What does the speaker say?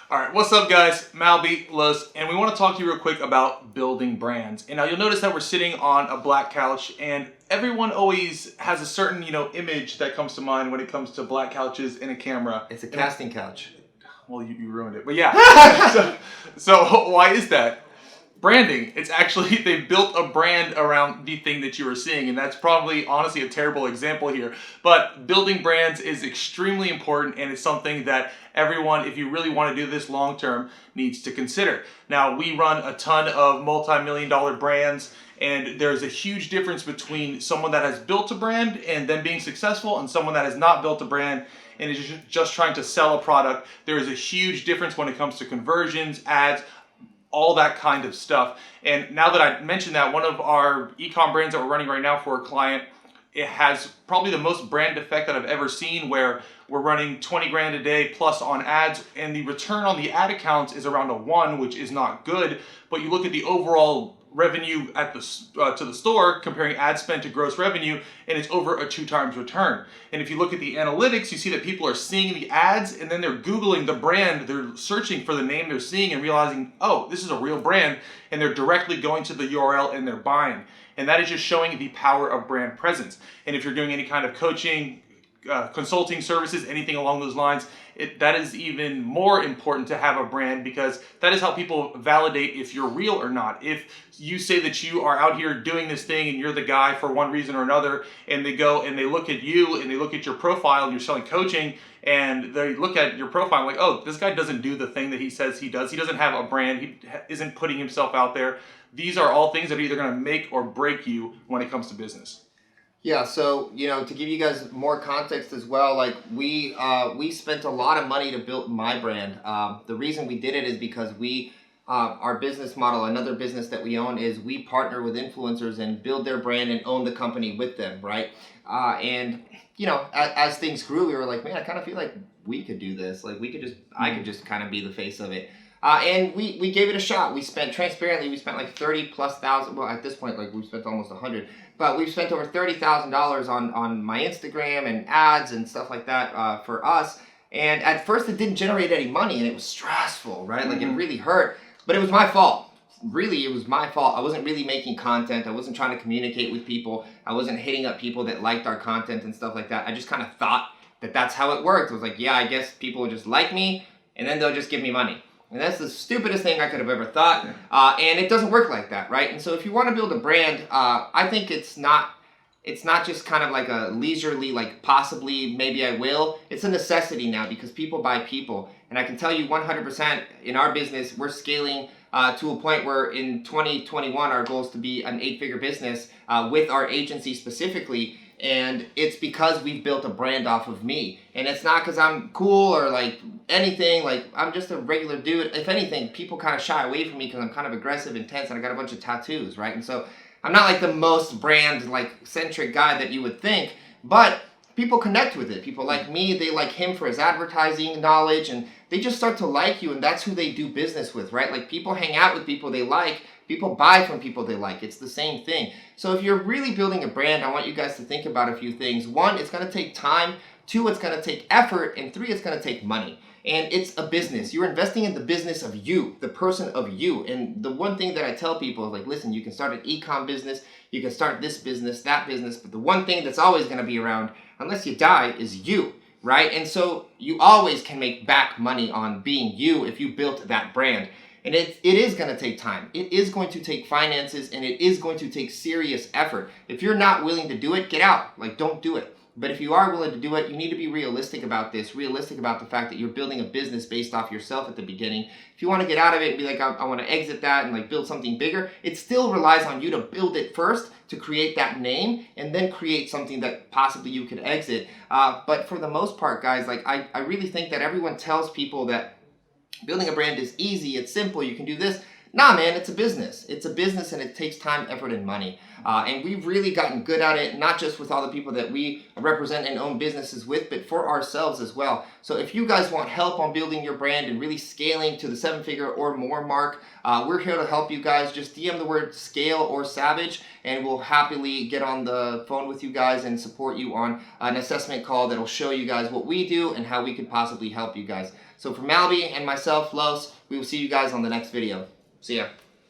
All right, what's up, guys? Malby, Los, and we want to talk to you real quick about building brands. And now you'll notice that we're sitting on a black couch, and everyone always has a certain, image that comes to mind when it comes to black couches and a camera. It's a casting couch. Well, you ruined it, but yeah. so why is that? Branding. It's actually, they've built a brand around the thing that you are seeing, and that's probably honestly a terrible example here. But building brands is extremely important, and it's something that everyone, if you really want to do this long term, needs to consider. Now, we run a ton of multi-million-dollar brands, and there's a huge difference between someone that has built a brand and then being successful and someone that has not built a brand and is just trying to sell a product. There is a huge difference when it comes to conversions, ads, all that kind of stuff. And now that I mentioned that, one of our e-com brands that we're running right now for a client, it has probably the most brand effect that I've ever seen, where we're running 20 grand a day plus on ads, and the return on the ad accounts is around a 1, which is not good. But you look at the overall revenue at the to the store, comparing ad spend to gross revenue, and it's over a 2 times return. And if you look at the analytics, you see that people are seeing the ads and then they're Googling the brand, they're searching for the name they're seeing and realizing, oh, this is a real brand, and they're directly going to the URL and they're buying. And that is just showing the power of brand presence. And if you're doing any kind of coaching, consulting services, anything along those lines, that is even more important to have a brand, because that is how people validate if you're real or not. If you say that you are out here doing this thing and you're the guy for one reason or another, and they go and they look at you and they look at your profile and you're selling coaching, and they look at your profile like, oh, this guy doesn't do the thing that he says he does. He doesn't have a brand. He isn't putting himself out there. These are all things that are either going to make or break you when it comes to business. Yeah, so to give you guys more context as well, like we spent a lot of money to build my brand. The reason we did it is because our business model, another business that we own, is we partner with influencers and build their brand and own the company with them, right? And as things grew, we were like, man, I kind of feel like we could do this. Like I could just kind of be the face of it. And we gave it a shot. We spent like 30,000+. Well, at this point, like we've spent almost 100, but we've spent over $30,000 on my Instagram and ads and stuff like that for us. And at first, it didn't generate any money, and it was stressful, right? Like it really hurt. But it was my fault. Really, it was my fault. I wasn't really making content. I wasn't trying to communicate with people. I wasn't hitting up people that liked our content and stuff like that. I just kind of thought that that's how it worked. I was like, yeah, I guess people will just like me, and then they'll just give me money. And that's the stupidest thing I could have ever thought. And it doesn't work like that, right? And so if you want to build a brand, I think it's not just kind of like a leisurely, like possibly, maybe I will. It's a necessity now, because people buy people. And I can tell you 100% in our business, we're scaling to a point where in 2021, our goal is to be an 8-figure business with our agency specifically. And it's because we've built a brand off of me. And it's not because I'm cool or like anything. Like, I'm just a regular dude. If anything, people kind of shy away from me because I'm kind of aggressive, intense, and I got a bunch of tattoos, right? And so I'm not like the most brand like centric guy that you would think, but people connect with it. People like me, they like him for his advertising knowledge, and they just start to like you, and that's who they do business with, right? Like, people hang out with people they like, people buy from people they like. It's the same thing. So if you're really building a brand, I want you guys to think about a few things. 1, it's going to take time. 2, it's going to take effort. And 3, it's going to take money. And it's a business. You're investing in the business of you, the person of you. And the one thing that I tell people is like, listen, you can start an e-com business, you can start this business, that business, but the one thing that's always going to be around, unless you die, is you, right? And so you always can make back money on being you if you built that brand. And it is going to take time. It is going to take finances, and it is going to take serious effort. If you're not willing to do it, get out. Like, don't do it. But if you are willing to do it, you need to be realistic about this, realistic about the fact that you're building a business based off yourself at the beginning. If you want to get out of it and be like, I want to exit that and like build something bigger, it still relies on you to build it first, to create that name, and then create something that possibly you could exit. But for the most part, guys, like I really think that everyone tells people that building a brand is easy, it's simple, you can do this. Nah, man, it's a business. It's a business, and it takes time, effort, and money. And we've really gotten good at it, not just with all the people that we represent and own businesses with, but for ourselves as well. So if you guys want help on building your brand and really scaling to the 7-figure or more mark, we're here to help you guys. Just DM the word scale or savage, and we'll happily get on the phone with you guys and support you on an assessment call that'll show you guys what we do and how we could possibly help you guys. So for Malby and myself, Los, we will see you guys on the next video. See ya.